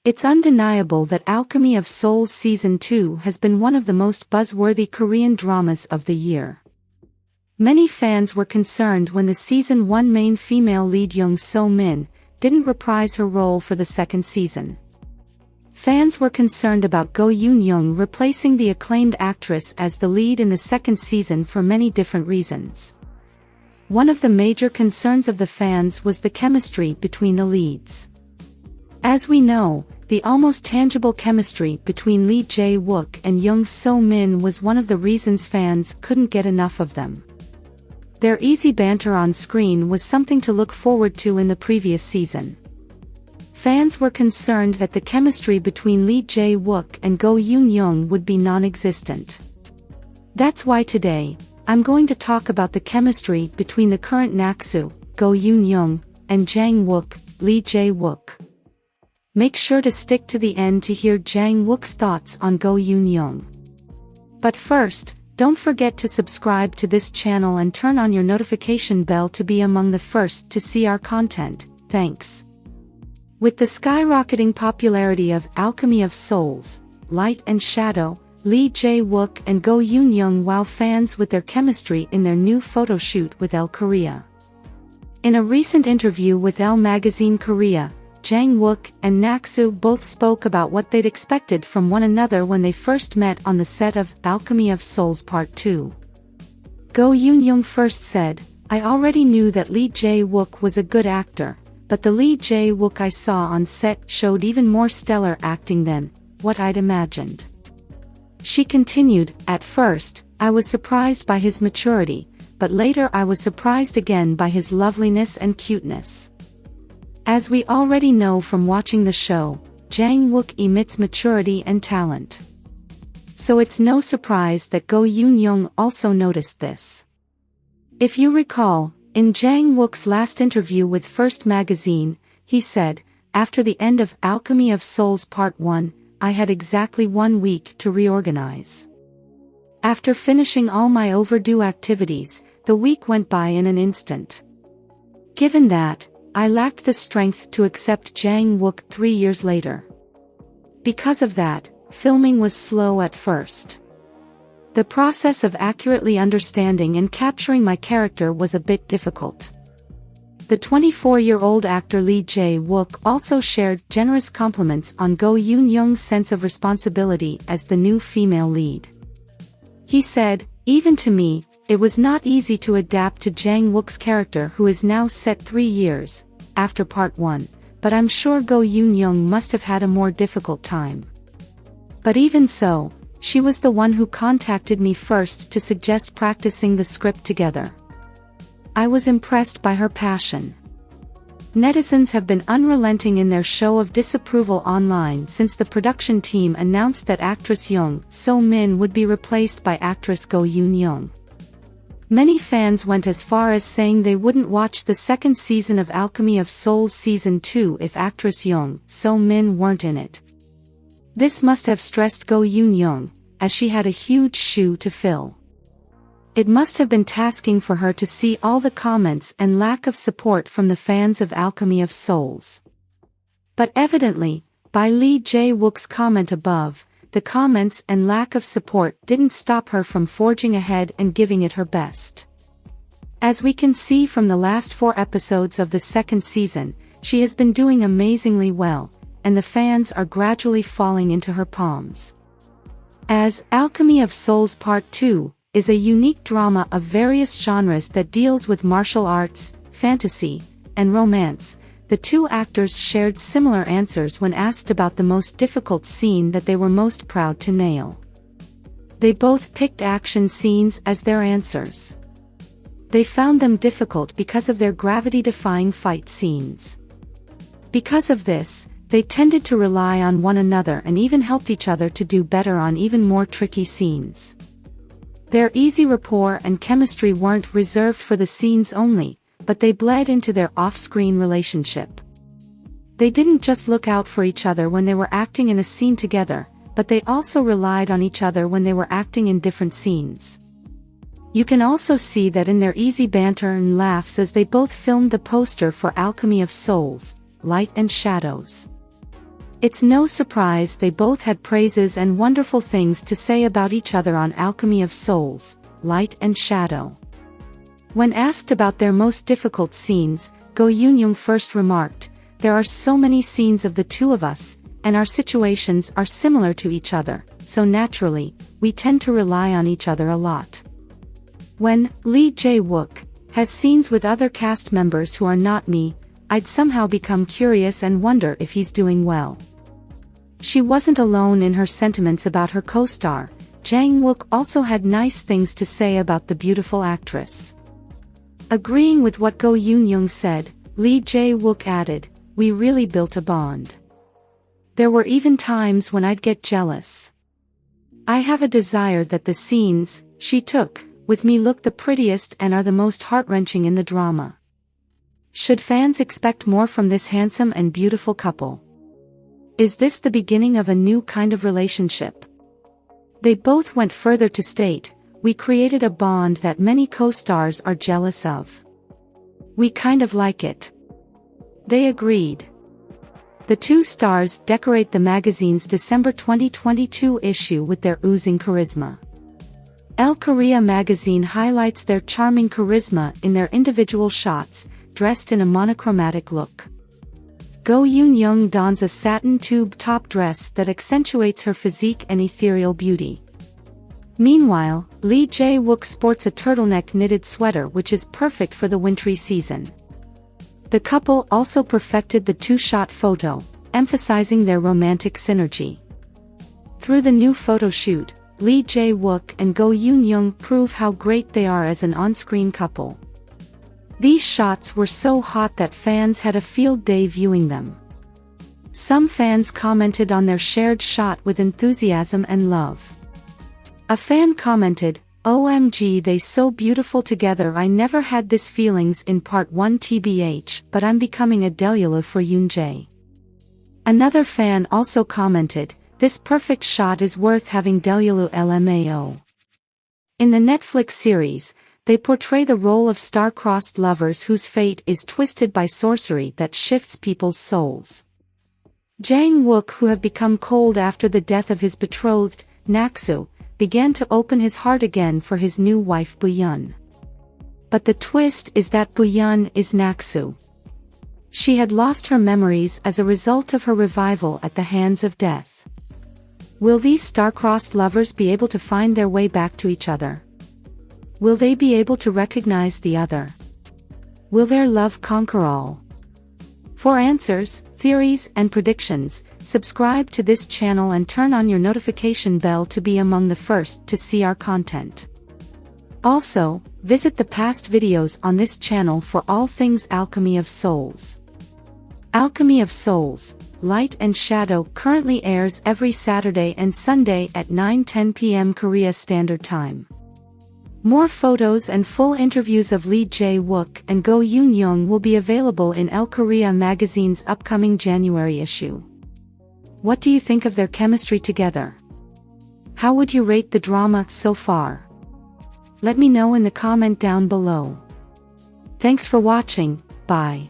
It's undeniable that Alchemy of Souls Season 2 has been one of the most buzzworthy Korean dramas of the year. Many fans were concerned when the Season 1 main female lead Jung So Min didn't reprise her role for the second season. Fans were concerned about Go Yoon Jung replacing the acclaimed actress as the lead in the second season for many different reasons. One of the major concerns of the fans was the chemistry between the leads. As we know, the almost tangible chemistry between lead Jae Wook and Jung So Min was one of the reasons fans couldn't get enough of them. Their easy banter on screen was something to look forward to in the previous season. Fans were concerned that the chemistry between lead Jae Wook and Go Yoon Jung would be non-existent. That's why today, I'm going to talk about the chemistry between the current Naksu, Go Yoon Jung, and Jang Wook, lead Jae Wook. Make sure to stick to the end to hear Jang Wook's thoughts on Go Yoon Jung. But first, don't forget to subscribe to this channel and turn on your notification bell to be among the first to see our content. Thanks. With the skyrocketing popularity of Alchemy of Souls, Light and Shadow, Lee Jae Wook and Go Yoon Jung wow fans with their chemistry in their new photo shoot with Elle Korea. In a recent interview with Elle Magazine Korea, Jang Wook and Naksu both spoke about what they'd expected from one another when they first met on the set of Alchemy of Souls Part 2. Go Yoon Jung first said, "I already knew that lead Jae Wook was a good actor, but the lead Jae Wook I saw on set showed even more stellar acting than what I'd imagined." She continued, "At first, I was surprised by his maturity, but later I was surprised again by his loveliness and cuteness." As we already know from watching the show, Jang Wook emits maturity and talent. So it's no surprise that Go Yoon Jung also noticed this. If you recall, in Jang Wook's last interview with First Magazine, he said, "After the end of Alchemy of Souls Part 1, I had exactly 1 week to reorganize. After finishing all my overdue activities, the week went by in an instant. Given that, I lacked the strength to accept Jang Wook 3 years later. Because of that, filming was slow at first. The process of accurately understanding and capturing my character was a bit difficult." The 24-year-old actor Lee Jae Wook also shared generous compliments on Go Yoon Jung's sense of responsibility as the new female lead. He said, "Even to me, it was not easy to adapt to Jang Wook's character who is now set 3 years after Part 1, but I'm sure Go Yoon Jung must have had a more difficult time. But even so, she was the one who contacted me first to suggest practicing the script together. I was impressed by her passion." Netizens have been unrelenting in their show of disapproval online since the production team announced that actress Jung So Min would be replaced by actress Go Yoon Jung. Many fans went as far as saying they wouldn't watch the second season of Alchemy of Souls Season 2 if actress Jung So Min weren't in it. This must have stressed Go Yoon Jung, as she had a huge shoe to fill. It must have been tasking for her to see all the comments and lack of support from the fans of Alchemy of Souls. But evidently, by Lee Jae Wook's comment above, the comments and lack of support didn't stop her from forging ahead and giving it her best. As we can see from the last 4 episodes of the second season, she has been doing amazingly well, and the fans are gradually falling into her palms. As Alchemy of Souls Part 2 is a unique drama of various genres that deals with martial arts, fantasy, and romance, the two actors shared similar answers when asked about the most difficult scene that they were most proud to nail. They both picked action scenes as their answers. They found them difficult because of their gravity-defying fight scenes. Because of this, they tended to rely on one another and even helped each other to do better on even more tricky scenes. Their easy rapport and chemistry weren't reserved for the scenes only, but they bled into their off-screen relationship. They didn't just look out for each other when they were acting in a scene together, but they also relied on each other when they were acting in different scenes. You can also see that in their easy banter and laughs as they both filmed the poster for Alchemy of Souls, Light and Shadows. It's no surprise they both had praises and wonderful things to say about each other on Alchemy of Souls, Light and Shadow. When asked about their most difficult scenes, Go Yoon Jung first remarked, "There are so many scenes of the two of us, and our situations are similar to each other, so naturally, we tend to rely on each other a lot." When Jae Wook has scenes with other cast members who are not me, I'd somehow become curious and wonder if he's doing well. She wasn't alone in her sentiments about her co-star. Jang Wook also had nice things to say about the beautiful actress. Agreeing with what Go Yoon Jung said, Jae Wook added, "We really built a bond. There were even times when I'd get jealous. I have a desire that the scenes she took with me look the prettiest and are the most heart-wrenching in the drama." Should fans expect more from this handsome and beautiful couple? Is this the beginning of a new kind of relationship? They both went further to state, "We created a bond that many co-stars are jealous of. We kind of like it." They agreed. The two stars decorate the magazine's December 2022 issue with their oozing charisma. Elle Korea magazine highlights their charming charisma in their individual shots, dressed in a monochromatic look. Go Yoon Jung dons a satin tube top dress that accentuates her physique and ethereal beauty. Meanwhile, Jae Wook sports a turtleneck knitted sweater which is perfect for the wintry season. The couple also perfected the two-shot photo, emphasizing their romantic synergy. Through the new photo shoot, Jae Wook and Go Yoon Jung prove how great they are as an on-screen couple. These shots were so hot that fans had a field day viewing them. Some fans commented on their shared shot with enthusiasm and love. A fan commented, "OMG, they so beautiful together. I never had this feelings in part 1 TBH, but I'm becoming a Delulu for Yoonjae." Another fan also commented, "This perfect shot is worth having Delulu LMAO." In the Netflix series, they portray the role of star-crossed lovers whose fate is twisted by sorcery that shifts people's souls. Jang Wook, who have become cold after the death of his betrothed, Naksu, began to open his heart again for his new wife Boo-yeon. But the twist is that Boo-yeon is Naksu. She had lost her memories as a result of her revival at the hands of death. Will these star-crossed lovers be able to find their way back to each other? Will they be able to recognize the other? Will their love conquer all? For answers, theories, and predictions, subscribe to this channel and turn on your notification bell to be among the first to see our content. Also, visit the past videos on this channel for all things Alchemy of Souls. Alchemy of Souls, Light and Shadow currently airs every Saturday and Sunday at 9:10 p.m. Korea Standard Time. More photos and full interviews of Jae Wook and Go Yoon Jung will be available in Elle Korea magazine's upcoming January issue. What do you think of their chemistry together? How would you rate the drama so far? Let me know in the comment down below. Thanks for watching, bye.